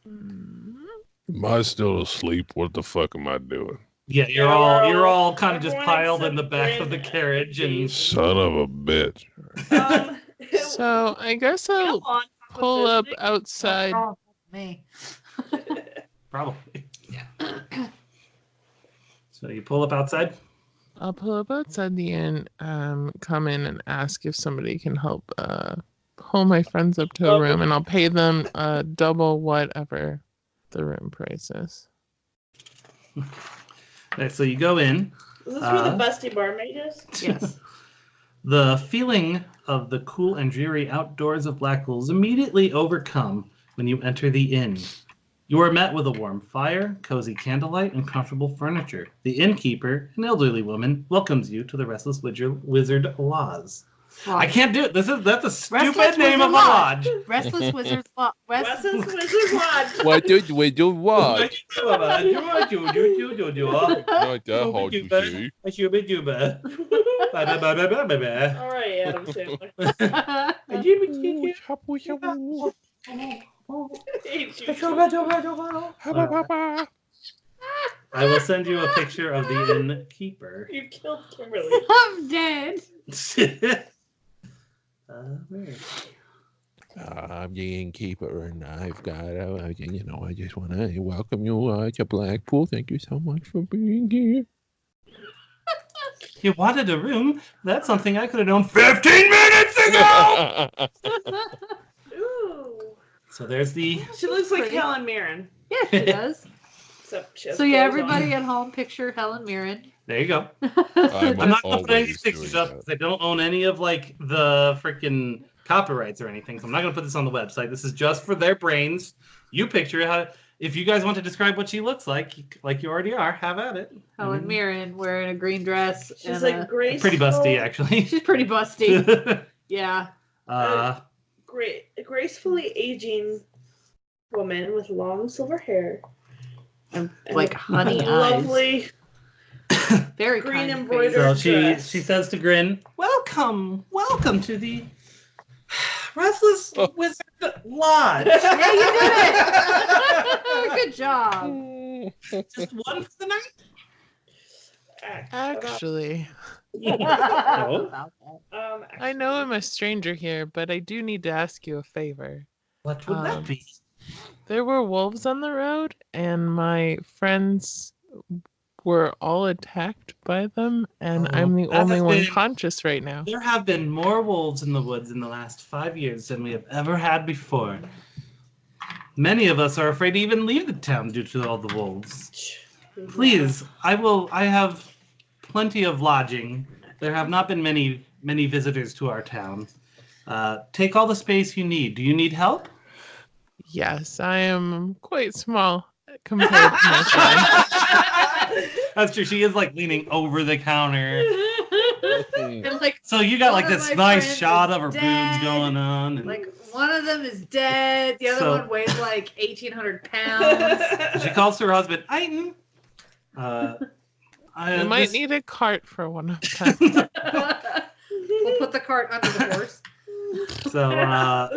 [SPEAKER 3] Am I still asleep? What the fuck am I doing?
[SPEAKER 2] Yeah, you're all kind of just
[SPEAKER 4] everyone
[SPEAKER 2] piled in the
[SPEAKER 4] except
[SPEAKER 2] back
[SPEAKER 4] Grin
[SPEAKER 2] of the carriage, and
[SPEAKER 3] Son of a bitch.
[SPEAKER 7] So I guess I'll
[SPEAKER 4] Come on,
[SPEAKER 7] pull up
[SPEAKER 4] visiting.
[SPEAKER 7] outside.
[SPEAKER 5] Oh, me.
[SPEAKER 2] probably. So you pull up outside.
[SPEAKER 7] I'll pull up outside the inn, come in and ask if somebody can help pull my friends up to a room, and I'll pay them double whatever the room price is.
[SPEAKER 2] Okay, so you go in.
[SPEAKER 4] Is this where the busty barmaid is?
[SPEAKER 5] Yes.
[SPEAKER 2] The feeling of the cool and dreary outdoors of Blackpool is immediately overcome when you enter the inn. You are met with a warm fire, cozy candlelight, and comfortable furniture. The innkeeper, an elderly woman, welcomes you to the Restless Wizard Lodge. I can't do it. That's a stupid
[SPEAKER 5] Restless
[SPEAKER 2] name of a
[SPEAKER 5] Wizard
[SPEAKER 2] lodge.
[SPEAKER 5] Restless Wizard Lodge.
[SPEAKER 4] Wes's Wizard Lodge.
[SPEAKER 3] What did we do? What?
[SPEAKER 2] Like
[SPEAKER 3] that hard to see.
[SPEAKER 4] All right, Adam Sandler.
[SPEAKER 2] I will send you a picture of the innkeeper.
[SPEAKER 4] You killed Kimberly.
[SPEAKER 5] I'm dead.
[SPEAKER 3] I'm the innkeeper, and I've got, I just want to welcome you to Blackpool. Thank you so much for being here.
[SPEAKER 2] You wanted a room? That's something I could have known 15 minutes ago!
[SPEAKER 4] Ooh.
[SPEAKER 2] So there's the...
[SPEAKER 4] She looks like
[SPEAKER 5] Pretty.
[SPEAKER 4] Helen Mirren.
[SPEAKER 5] Yeah, she does.
[SPEAKER 4] Except she has
[SPEAKER 5] So yeah,
[SPEAKER 4] clothes on.
[SPEAKER 5] everybody at home, picture Helen Mirren.
[SPEAKER 2] There you go.
[SPEAKER 3] I'm
[SPEAKER 2] I'm not going to put any
[SPEAKER 3] always
[SPEAKER 2] pictures
[SPEAKER 3] doing
[SPEAKER 2] up
[SPEAKER 3] that.
[SPEAKER 2] because I don't own any of like the freaking copyrights or anything. So I'm not going to put this on the website. This is just for their brains. You picture how... If you guys want to describe what she looks like you already are, have at it.
[SPEAKER 5] Helen Mirren wearing a green dress.
[SPEAKER 4] She's
[SPEAKER 5] and
[SPEAKER 4] like graceful.
[SPEAKER 2] Pretty busty, actually.
[SPEAKER 5] She's pretty busty. Yeah.
[SPEAKER 4] Gracefully aging woman with long silver hair.
[SPEAKER 5] And like honey eyes.
[SPEAKER 4] Lovely
[SPEAKER 5] Very
[SPEAKER 4] green
[SPEAKER 5] kind
[SPEAKER 4] embroidered
[SPEAKER 2] So
[SPEAKER 5] face.
[SPEAKER 4] dress.
[SPEAKER 2] she says to Grin, welcome to the Restless Wizard Lodge.
[SPEAKER 5] Yeah, you did it. Good job.
[SPEAKER 2] Just one for the night?
[SPEAKER 7] Actually,
[SPEAKER 2] No.
[SPEAKER 7] I know I'm a stranger here, but I do need to ask you a favor.
[SPEAKER 2] What would that be?
[SPEAKER 7] There were wolves on the road, and my friends were all attacked by them, and
[SPEAKER 2] Oh,
[SPEAKER 7] I'm the
[SPEAKER 2] that
[SPEAKER 7] only
[SPEAKER 2] has
[SPEAKER 7] one
[SPEAKER 2] been-
[SPEAKER 7] conscious right now.
[SPEAKER 2] There have been more wolves in the woods in the last 5 years than we have ever had before. Many of us are afraid to even leave the town due to all the wolves. Please, I have plenty of lodging. There have not been many visitors to our town. Take all the space you need. Do you need help?
[SPEAKER 7] Yes, I am quite small compared to my friend.
[SPEAKER 2] That's true. She is like leaning over the counter.
[SPEAKER 5] And like
[SPEAKER 2] So you got like
[SPEAKER 5] One of
[SPEAKER 2] this
[SPEAKER 5] my
[SPEAKER 2] nice
[SPEAKER 5] friends
[SPEAKER 2] shot
[SPEAKER 5] is
[SPEAKER 2] of her
[SPEAKER 5] dead.
[SPEAKER 2] boobs going on. And...
[SPEAKER 5] like One of them is dead. The other
[SPEAKER 2] So-
[SPEAKER 5] one weighs like 1,800 pounds.
[SPEAKER 2] She calls to her husband, Iton.
[SPEAKER 7] You might need a cart for one of them.
[SPEAKER 5] We'll put the cart under the horse.
[SPEAKER 2] So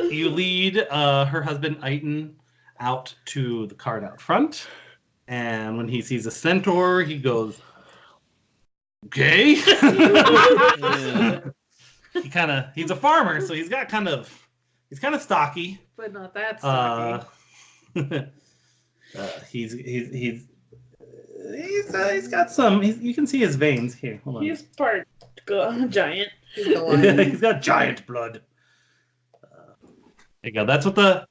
[SPEAKER 2] you lead her husband, Iton, out to the cart out front. And when he sees a centaur, he goes, okay. He's a farmer, so he's stocky.
[SPEAKER 5] But not that stocky.
[SPEAKER 2] He's got some. You can see his veins here. Hold on.
[SPEAKER 4] He's part giant.
[SPEAKER 2] He's got giant blood. There you go. That's what her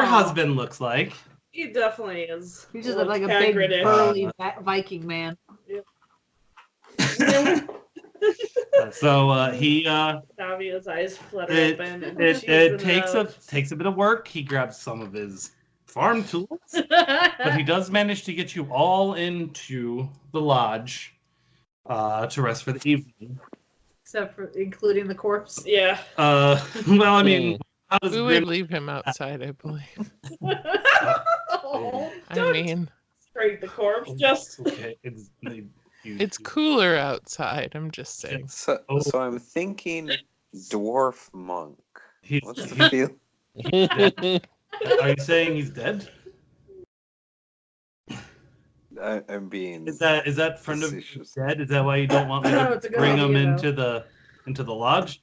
[SPEAKER 2] husband looks like.
[SPEAKER 4] He definitely is.
[SPEAKER 5] He's just like a big burly Viking man.
[SPEAKER 2] So he
[SPEAKER 4] Davia's eyes flutter open. And
[SPEAKER 2] it takes a bit of work. He grabs some of his farm tools, but he does manage to get you all into the lodge to rest for the evening.
[SPEAKER 5] Except for including the corpse.
[SPEAKER 4] Yeah.
[SPEAKER 2] Well, I mean, how does
[SPEAKER 7] We would leave him outside, I believe. I mean,
[SPEAKER 4] scrape the corpse. Just
[SPEAKER 2] okay.
[SPEAKER 7] It's cooler outside. I'm just saying.
[SPEAKER 6] So I'm thinking dwarf monk. What's the deal?
[SPEAKER 2] Are you saying he's dead?
[SPEAKER 6] I'm being.
[SPEAKER 2] Is that friend of dead? Is that why you don't want me to bring him into the lodge?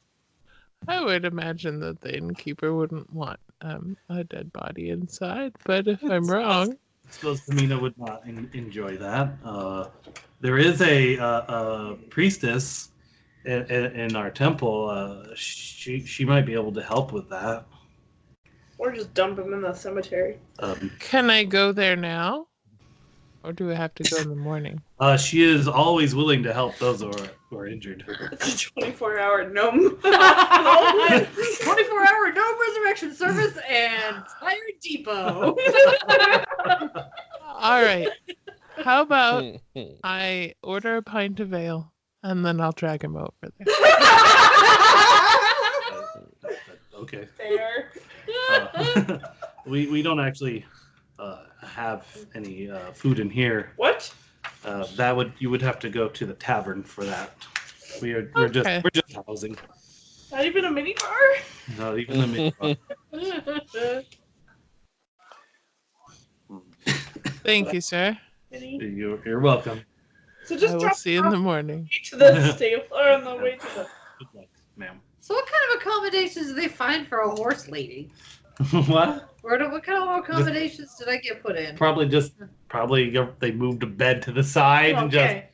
[SPEAKER 7] I would imagine that the innkeeper wouldn't want a dead body inside, but if I'm wrong,
[SPEAKER 2] I suppose Tamina would not enjoy that. There is a priestess in our temple. She might be able to help with that.
[SPEAKER 4] or just dump him in the cemetery.
[SPEAKER 7] Can I go there now? Or do I have to go in the morning?
[SPEAKER 2] She is always willing to help those who are injured.
[SPEAKER 4] It's a 24-hour gnome.
[SPEAKER 5] 24-hour gnome resurrection service and Fire Depot.
[SPEAKER 7] All right. How about I order a pint of ale and then I'll drag him over there.
[SPEAKER 2] Okay.
[SPEAKER 4] Fair.
[SPEAKER 2] We don't actually have any food in here.
[SPEAKER 4] What?
[SPEAKER 2] You would have to go to the tavern for that. We're just housing.
[SPEAKER 4] Not even a mini bar?
[SPEAKER 2] Not even a mini bar.
[SPEAKER 7] Thank you, sir.
[SPEAKER 2] You're welcome.
[SPEAKER 4] So just
[SPEAKER 7] I will
[SPEAKER 4] drop
[SPEAKER 7] see you in the morning.
[SPEAKER 4] to the stable or on the way to the.
[SPEAKER 2] Good luck, ma'am.
[SPEAKER 5] So what kind of accommodations do they find for a horse lady?
[SPEAKER 2] What?
[SPEAKER 5] What kind of accommodations did I get put in?
[SPEAKER 2] Probably they moved a bed to the side and just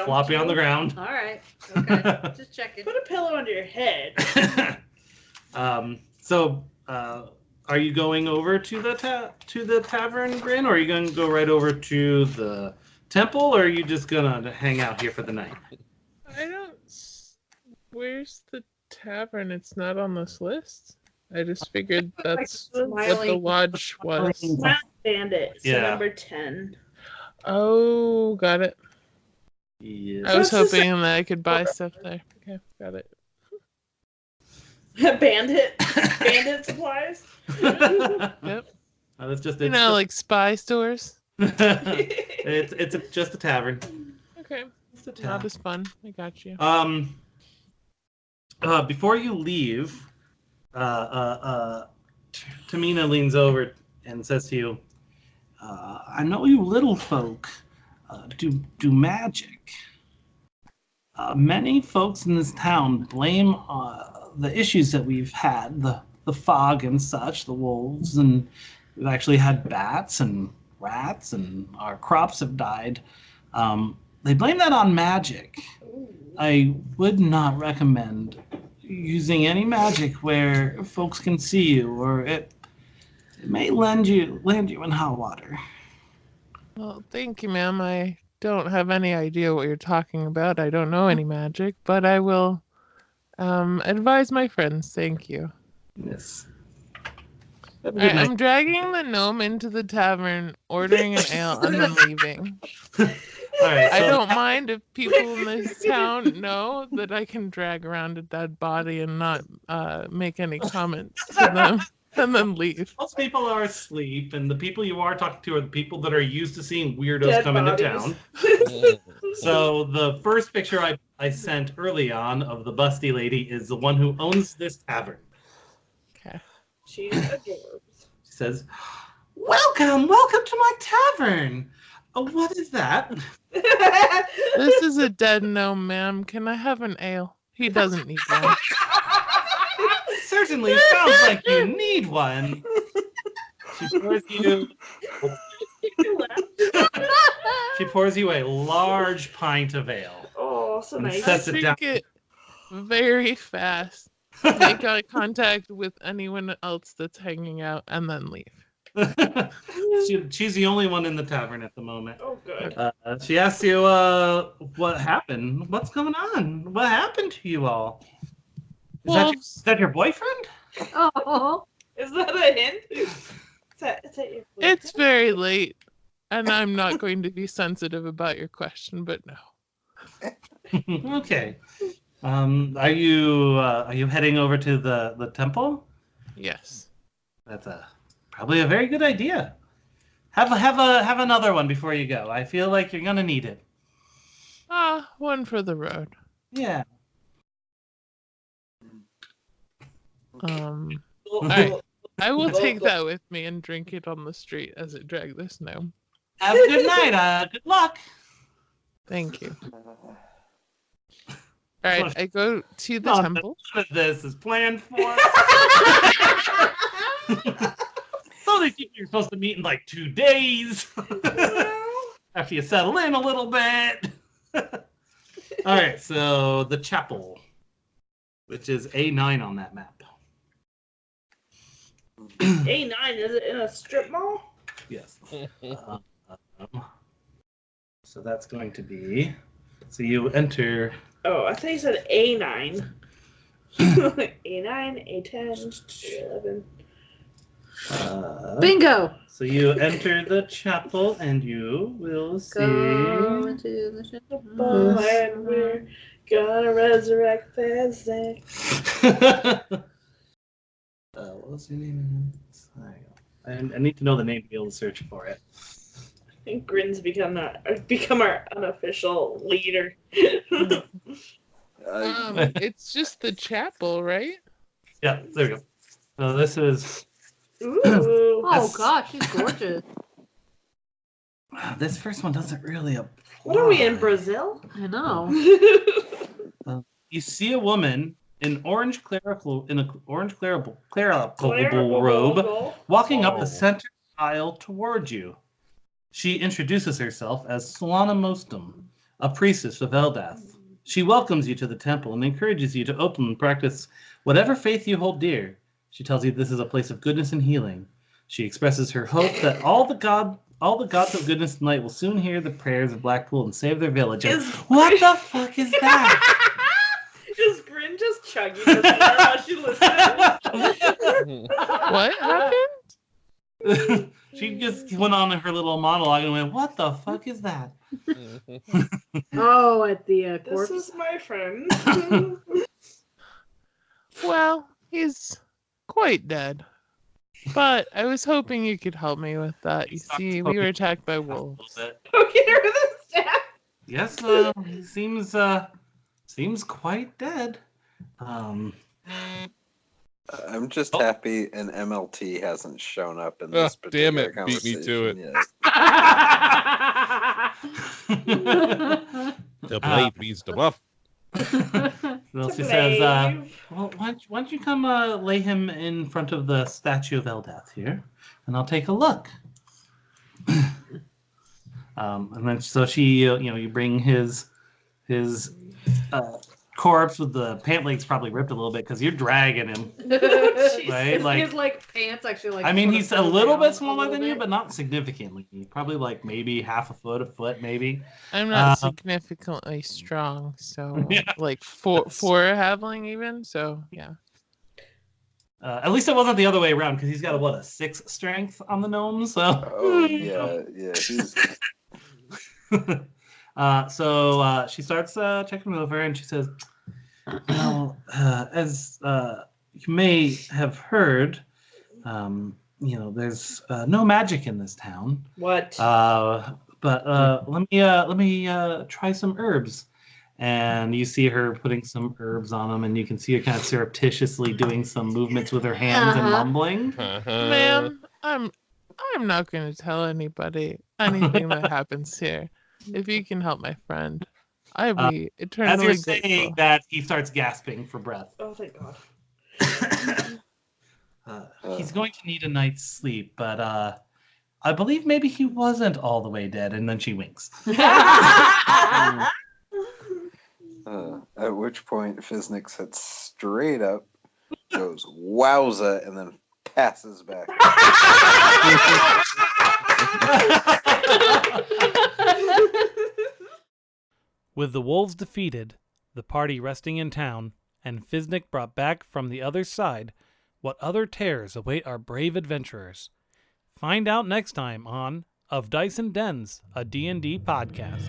[SPEAKER 2] floppy on the ground.
[SPEAKER 5] All right. Okay. Just checking.
[SPEAKER 4] Put a pillow under your head.
[SPEAKER 2] So, are you going over to the tavern, Bryn, or are you going to go right over to the temple, or are you just gonna hang out here for the night?
[SPEAKER 7] I don't. Where's the tavern? It's not on this list. I just figured that's what the lodge was.
[SPEAKER 4] Smiling Bandit, so
[SPEAKER 2] Yeah.
[SPEAKER 4] number 10.
[SPEAKER 7] Oh, got it.
[SPEAKER 2] Yes.
[SPEAKER 7] I was hoping that I could buy stuff there. Okay, got it.
[SPEAKER 4] Bandit supplies.
[SPEAKER 7] Yep.
[SPEAKER 2] That's just
[SPEAKER 7] You know, like spy stores.
[SPEAKER 2] it's just a tavern.
[SPEAKER 7] Okay.
[SPEAKER 2] It's a
[SPEAKER 7] Not
[SPEAKER 2] tavern.
[SPEAKER 7] as fun. I got you.
[SPEAKER 2] Before you leave, Tamina leans over and says to you, I know you little folk do magic. Many folks in this town blame the issues that we've had, the fog and such, the wolves, and we've actually had bats and rats, and our crops have died. They blame that on magic. I would not recommend using any magic where folks can see you, or it may land you in hot water.
[SPEAKER 7] Well, thank you, ma'am. I don't have any idea what you're talking about. I don't know any magic, but I will advise my friends. Thank you.
[SPEAKER 2] Yes. Have a good night.
[SPEAKER 7] I'm dragging the gnome into the tavern, ordering an ale, and then leaving.
[SPEAKER 2] All right.
[SPEAKER 7] I
[SPEAKER 2] So
[SPEAKER 7] don't mind if people in this town know that I can drag around a dead body and not make any comments to them, and then leave.
[SPEAKER 2] most people are asleep, and the people you are talking to are the people that are used to seeing weirdos
[SPEAKER 4] Dead
[SPEAKER 2] come into
[SPEAKER 4] bodies.
[SPEAKER 2] town. So the first picture I sent early on of the busty lady is the one who owns this tavern.
[SPEAKER 7] Okay.
[SPEAKER 4] She's adorable.
[SPEAKER 2] She says, welcome to my tavern. What is that?
[SPEAKER 7] This is a dead gnome, ma'am. Can I have an ale? He doesn't need one.
[SPEAKER 2] Certainly sounds like you need one. She pours you. She pours you a large pint of ale.
[SPEAKER 4] Oh, so
[SPEAKER 2] And
[SPEAKER 4] nice.
[SPEAKER 2] sets it down.
[SPEAKER 7] Drink it very fast. Make eye contact with anyone else that's hanging out, and then leave.
[SPEAKER 2] She's the only one in the tavern at the moment.
[SPEAKER 4] Oh, good.
[SPEAKER 2] She asks you, what happened? What's going on? What happened to you all? Is that your boyfriend?
[SPEAKER 5] Oh,
[SPEAKER 4] Is that a hint? Is that your
[SPEAKER 7] It's very late, and I'm not going to be sensitive about your question, but no.
[SPEAKER 2] Okay. Are you heading over to the temple?
[SPEAKER 7] Yes.
[SPEAKER 2] That's probably a very good idea. Have another one before you go. I feel like you're gonna need it.
[SPEAKER 7] One for the road.
[SPEAKER 2] Yeah.
[SPEAKER 7] All right. I will take that with me and drink it on the street as it drag this gnome.
[SPEAKER 2] Have a good night. Good luck.
[SPEAKER 7] Thank you. All right, I go to the temple.
[SPEAKER 2] None of this is planned for. So they think you're supposed to meet in like 2 days. After you settle in a little bit. All right, so the chapel, which is A9 on that map.
[SPEAKER 4] A9, is it in a strip mall?
[SPEAKER 2] Yes. So that's going to be. So you enter.
[SPEAKER 4] Oh, I thought you said A9. A9, A10, A11.
[SPEAKER 5] bingo!
[SPEAKER 2] So you enter the chapel and you will see.
[SPEAKER 5] Go into the ship.
[SPEAKER 4] And we're gonna resurrect Thursday.
[SPEAKER 2] What was your name? I need to know the name to be able to search for it.
[SPEAKER 4] I think Grin's become our unofficial leader.
[SPEAKER 7] It's just the chapel, right?
[SPEAKER 2] Yeah, there we go. So this is.
[SPEAKER 4] Ooh.
[SPEAKER 5] Oh gosh, she's gorgeous.
[SPEAKER 2] This first one doesn't really apply.
[SPEAKER 4] What are we in Brazil?
[SPEAKER 5] I know.
[SPEAKER 2] You see a woman in orange clerical
[SPEAKER 4] Clerical
[SPEAKER 2] robe walking up the center aisle toward you. She introduces herself as Solana Mostum, a priestess of Eldath. She welcomes you to the temple and encourages you to open and practice whatever faith you hold dear. She tells you this is a place of goodness and healing. She expresses her hope that all the gods of goodness and light will soon hear the prayers of Blackpool and save their village. What the fuck is that?
[SPEAKER 4] Is Grin just chugging the beer while she listens?
[SPEAKER 7] What happened?
[SPEAKER 2] She just went on her little monologue and went, "What the fuck is that?"
[SPEAKER 5] Oh, at the corpse.
[SPEAKER 4] This is my friend.
[SPEAKER 7] Well, he's quite dead. But I was hoping you could help me with that. You see, we were attacked by wolves.
[SPEAKER 4] Go get her with a staff.
[SPEAKER 2] Yes, seems quite dead.
[SPEAKER 6] I'm just happy an MLT hasn't shown up in this
[SPEAKER 3] damn
[SPEAKER 6] particular
[SPEAKER 3] it,
[SPEAKER 6] conversation.
[SPEAKER 3] beat me to it.
[SPEAKER 6] Yet.
[SPEAKER 3] The blade means the buff.
[SPEAKER 2] Well, she says, "Well, why don't you come lay him in front of the statue of Eldath here, and I'll take a look." And then so she, you bring his corpse with the pant legs probably ripped a little bit because you're dragging him. Right?
[SPEAKER 5] His pants actually
[SPEAKER 2] I mean, he's a little bit smaller than you, but not significantly. Probably like maybe half a foot maybe.
[SPEAKER 7] I'm not significantly strong, so
[SPEAKER 2] Yeah.
[SPEAKER 7] like four halfling even. So yeah.
[SPEAKER 2] At least it wasn't the other way around because he's got a 6 strength on the gnome. So.
[SPEAKER 6] Oh yeah. He's...
[SPEAKER 2] So she starts checking him over, and she says, "Well, as you may have heard, there's no magic in this town.
[SPEAKER 4] What?
[SPEAKER 2] But let me try some herbs." And you see her putting some herbs on them, and you can see her kind of surreptitiously doing some movements with her hands and mumbling.
[SPEAKER 7] Ma'am, I'm not going to tell anybody anything that happens here. If you can help my friend, I'd be eternally
[SPEAKER 2] As you're
[SPEAKER 7] grateful.
[SPEAKER 2] saying that, he starts gasping for breath.
[SPEAKER 4] Oh, thank God.
[SPEAKER 2] He's going to need a night's sleep, but I believe maybe he wasn't all the way dead. And then she winks.
[SPEAKER 6] At which point, Fiznik sits straight up, goes "Wowza," and then passes back.
[SPEAKER 1] With the wolves defeated, the party resting in town, and Fiznik brought back from the other side, what other terrors await our brave adventurers? Find out next time on Of Dice and Dens, a D&D podcast.